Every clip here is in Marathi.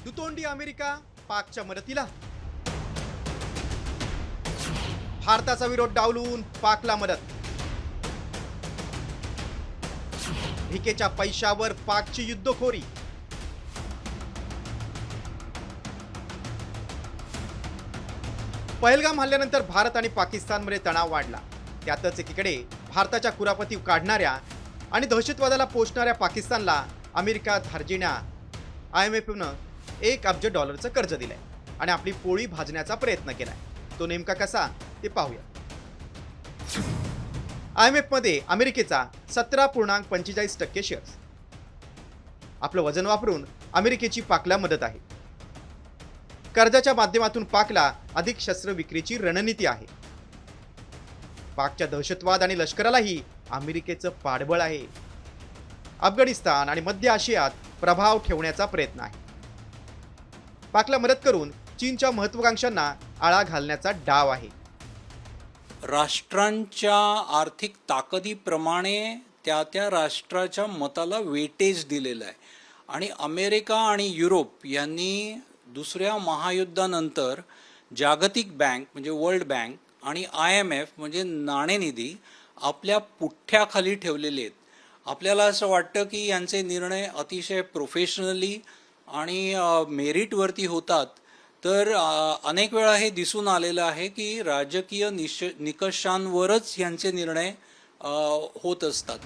दुतोंडी अमेरिका पाकच्या मदतीला. भारताचा विरोध डावलून पाकला मदत. भिकेच्या पैशावर पाकची युद्धखोरी. पहलगाम हल्ल्यानंतर भारत आणि पाकिस्तानमध्ये तणाव वाढला. त्यातच एकीकडे भारताच्या कुरापती काढणाऱ्या आणि दहशतवादाला पोषणाऱ्या पाकिस्तानला अमेरिका धार्जिण्या IMFनं $1 अब्ज कर्ज दिलंय आणि आपली पोळी भाजण्याचा प्रयत्न केलाय. तो नेमका कसा ते पाहूया. IMF मध्ये अमेरिकेचा 17.45% शेअर्स. आपलं वजन वापरून अमेरिकेची पाकला मदत आहे. कर्जाच्या माध्यमातून पाकला अधिक शस्त्र विक्रीची रणनीती आहे. पाकच्या दहशतवाद आणि लष्करालाही अमेरिकेचं पाठबळ आहे. अफगाणिस्तान आणि मध्य आशियात प्रभाव ठेवण्याचा प्रयत्न आहे. पाकला मदत करून चीनच्या महत्त्वाकांक्षांना आळा घालण्याचा डाव आहे. राष्ट्रांच्या आर्थिक ताकदीप्रमाणे त्या राष्ट्राच्या मताला वेटेज दिलेलं आहे. आणि अमेरिका आणि युरोप यांनी दुसऱ्या महायुद्धानंतर जागतिक बँक म्हणजे वर्ल्ड बँक आणि IMF म्हणजे नाणेनिधी आपल्या पुठ्ठ्याखाली ठेवलेले आहेत. आपल्याला असं वाटतं की यांचे निर्णय अतिशय प्रोफेशनली आणि मेरिटवरती होतात. तर अनेक वेळा हे दिसून आलेलं आहे की राजकीय निकषांवरच यांचे निर्णय होत असतात.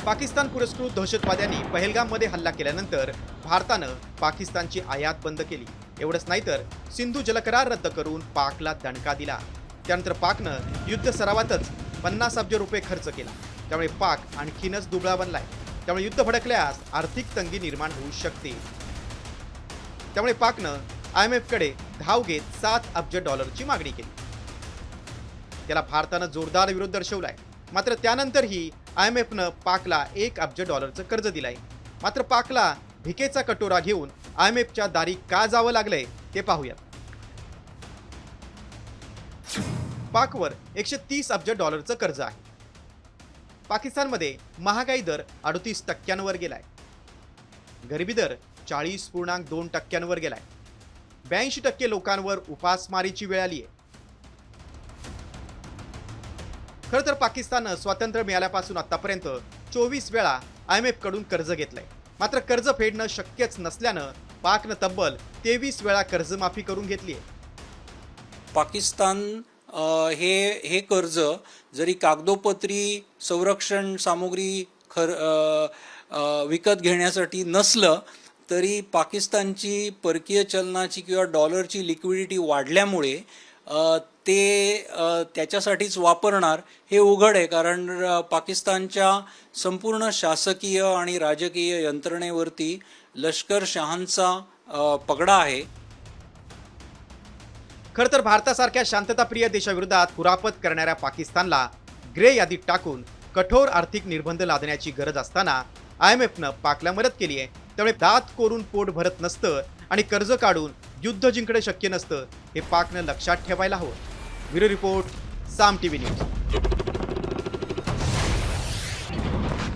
पाकिस्तान पुरस्कृत दहशतवाद्यांनी पहलगाममध्ये हल्ला केल्यानंतर भारतानं पाकिस्तानची आयात बंद केली. एवढंच नाही तर सिंधू जलकरार रद्द करून पाकला दणका दिला. त्यानंतर पाकनं युद्ध सरावातच $50 अब्ज खर्च केला. त्यामुळे पाक आणखीनच दुबळा बनलाय. त्यामुळे युद्ध भडकल्यास आर्थिक तंगी निर्माण होऊ शकते. त्यामुळे पाकनं IMF कडे धाव घेत $7 अब्ज मागणी केली. त्याला भारतानं जोरदार विरोध दर्शवलाय. मात्र त्यानंतरही IMFनं पाकला $1 अब्ज कर्ज दिलाय. मात्र पाकला भिकेचा कटोरा घेऊन IMFच्या दारी का जावं लागलंय ते पाहूया. पाकवर $130 अब्ज कर्ज आहे. पाकिस्तानमध्ये महागाई दर 38% गेलाय. गरिबी दर 40.2% गेलाय. 82% लोकांवर उपासमारीची वेळ आली आहे. खरं तर पाकिस्ताननं स्वातंत्र्य मिळाल्यापासून आतापर्यंत 24 वेळा IMF कडून कर्ज घेतलंय. मात्र कर्ज फेडणं शक्यच नसल्यानं पाकनं तब्बल 23 वेळा कर्जमाफी करून घेतली आहे. पाकिस्तान हे कर्ज जरी कागदोपत्री संरक्षण सामुग्री विकत घेण्यासाठी नसलं तरी पाकिस्तानची परकीय चलनाची किंवा डॉलरची लिक्विडिटी वाढल्यामुळे ते त्याच्यासाठीच वापरणार हे उघड आहे. कारण पाकिस्तानच्या संपूर्ण शासकीय आणि राजकीय यंत्रणेवरती लष्करशहांचा पगडा आहे. खरं तर भारतासारख्या शांतताप्रिय देशाविरोधात कुरापत करणाऱ्या पाकिस्तानला ग्रे यादीत टाकून कठोर आर्थिक निर्बंध लादण्याची गरज असताना IMFनं पाकला मदत केली आहे. त्यामुळे दात कोरून पोट भरत नसतं आणि कर्ज काढून युद्ध जिंकणं शक्य नसतं हे पाकनं लक्षात ठेवायला हवं. ब्युरो रिपोर्ट, साम TV न्यूज.